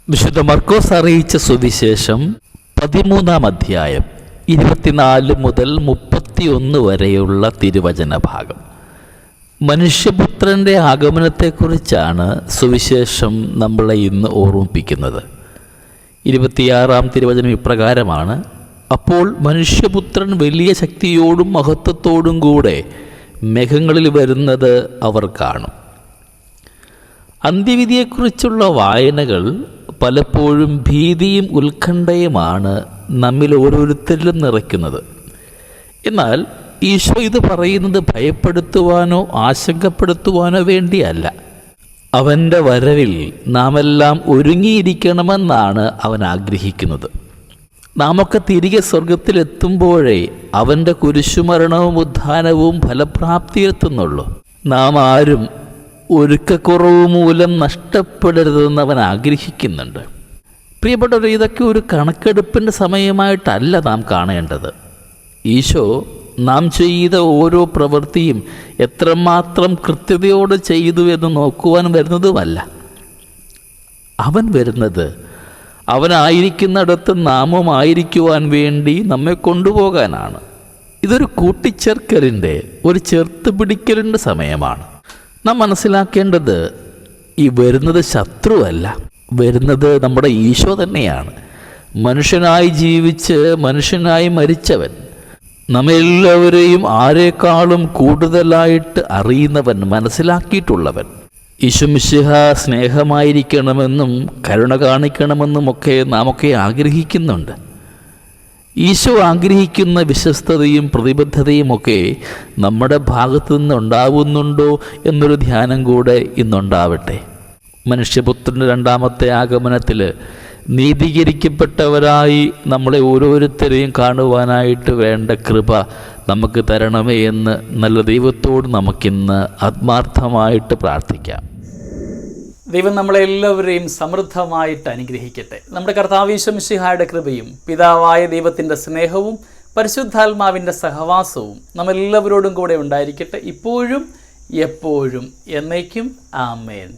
വിശുദ്ധ മർക്കോസ് അറിയിച്ച സുവിശേഷം 13-ാം അധ്യായം 24 മുതൽ 31 വരെയുള്ള തിരുവചന ഭാഗം. മനുഷ്യപുത്രൻ്റെ ആഗമനത്തെക്കുറിച്ചാണ് സുവിശേഷം നമ്മളെ ഇന്ന് ഓർമ്മിപ്പിക്കുന്നത്. 26-ാം തിരുവചനം ഇപ്രകാരമാണ്: അപ്പോൾ മനുഷ്യപുത്രൻ വലിയ ശക്തിയോടും മഹത്വത്തോടും കൂടെ മേഘങ്ങളിൽ വരുന്നത് അവർ കാണും. അന്ത്യവിധിയെക്കുറിച്ചുള്ള വായനകൾ പലപ്പോഴും ഭീതിയും ഉത്കണ്ഠയുമാണ് നമ്മിൽ ഓരോരുത്തരിലും നിറയ്ക്കുന്നത്. എന്നാൽ ഈശോ ഇത് പറയുന്നത് ഭയപ്പെടുത്തുവാനോ ആശങ്കപ്പെടുത്തുവാനോ വേണ്ടിയല്ല. അവൻ്റെ വരവിൽ നാം എല്ലാം ഒരുങ്ങിയിരിക്കണമെന്നാണ് അവൻ ആഗ്രഹിക്കുന്നത്. നാമൊക്കെ തിരികെ സ്വർഗത്തിലെത്തുമ്പോഴേ അവൻ്റെ കുരിശുമരണവും ഉത്ഥാനവും ഫലപ്രാപ്തിയെത്തുന്നുള്ളൂ. നാം ആരും ഒരുക്കക്കുറവ് മൂലം നഷ്ടപ്പെടരുതെന്ന് അവൻ ആഗ്രഹിക്കുന്നുണ്ട്. പ്രിയപ്പെട്ടവർ, ഇതൊക്കെ ഒരു കണക്കെടുപ്പിൻ്റെ സമയമായിട്ടല്ല നാം കാണേണ്ടത്. ഈശോ നാം ചെയ്ത ഓരോ പ്രവൃത്തിയും എത്രമാത്രം കൃത്യതയോടെ ചെയ്തു എന്ന് നോക്കുവാൻ വരുന്നതുമല്ല. അവൻ വരുന്നത് അവനായിരിക്കുന്നിടത്ത് നാമും ആയിരിക്കുവാൻ വേണ്ടി നമ്മെ കൊണ്ടുപോകാനാണ്. ഇതൊരു കൂട്ടിച്ചേർക്കലിൻ്റെ, ഒരു ചേർത്ത് പിടിക്കലിൻ്റെ സമയമാണ്. നാം മനസ്സിലാക്കേണ്ടത്, ഈ വരുന്നത് ശത്രുവല്ല, വരുന്നത് നമ്മുടെ ഈശോ തന്നെയാണ്. മനുഷ്യനായി ജീവിച്ച് മനുഷ്യനായി മരിച്ചവൻ, നമ്മെല്ലാവരെയും ആരെക്കാളും കൂടുതലായിട്ട് അറിയുന്നവൻ, മനസ്സിലാക്കിയിട്ടുള്ളവൻ. ഈശോമിശിഹ സ്നേഹമായിരിക്കണമെന്നും കരുണ കാണിക്കണമെന്നുമൊക്കെ നാമൊക്കെ ആഗ്രഹിക്കുന്നുണ്ട്. ഈശോ ആഗ്രഹിക്കുന്ന വിശ്വസ്തതയും പ്രതിബദ്ധതയുമൊക്കെ നമ്മുടെ ഭാഗത്തു നിന്നുണ്ടാവുന്നുണ്ടോ എന്നൊരു ധ്യാനം കൂടെ ഇന്നുണ്ടാവട്ടെ. മനുഷ്യപുത്രൻ്റെ രണ്ടാമത്തെ ആഗമനത്തിൽ നീതീകരിക്കപ്പെട്ടവരായി നമ്മളെ ഓരോരുത്തരെയും കാണുവാനായിട്ട് വേണ്ട കൃപ നമുക്ക് തരണമേ എന്ന് നല്ല ദൈവത്തോട് നമുക്കിന്ന് ആത്മാർത്ഥമായിട്ട് പ്രാർത്ഥിക്കാം. ദൈവം നമ്മളെല്ലാവരെയും സമൃദ്ധമായിട്ട് അനുഗ്രഹിക്കട്ടെ. നമ്മുടെ കർത്താവ് ഈശോ മിശിഹായുടെ കൃപയും പിതാവായ ദൈവത്തിൻ്റെ സ്നേഹവും പരിശുദ്ധാത്മാവിൻ്റെ സഹവാസവും നമ്മളെല്ലാവരോടും കൂടെ ഉണ്ടായിരിക്കട്ടെ, ഇപ്പോഴും എപ്പോഴും എന്നേക്കും. ആമേൻ.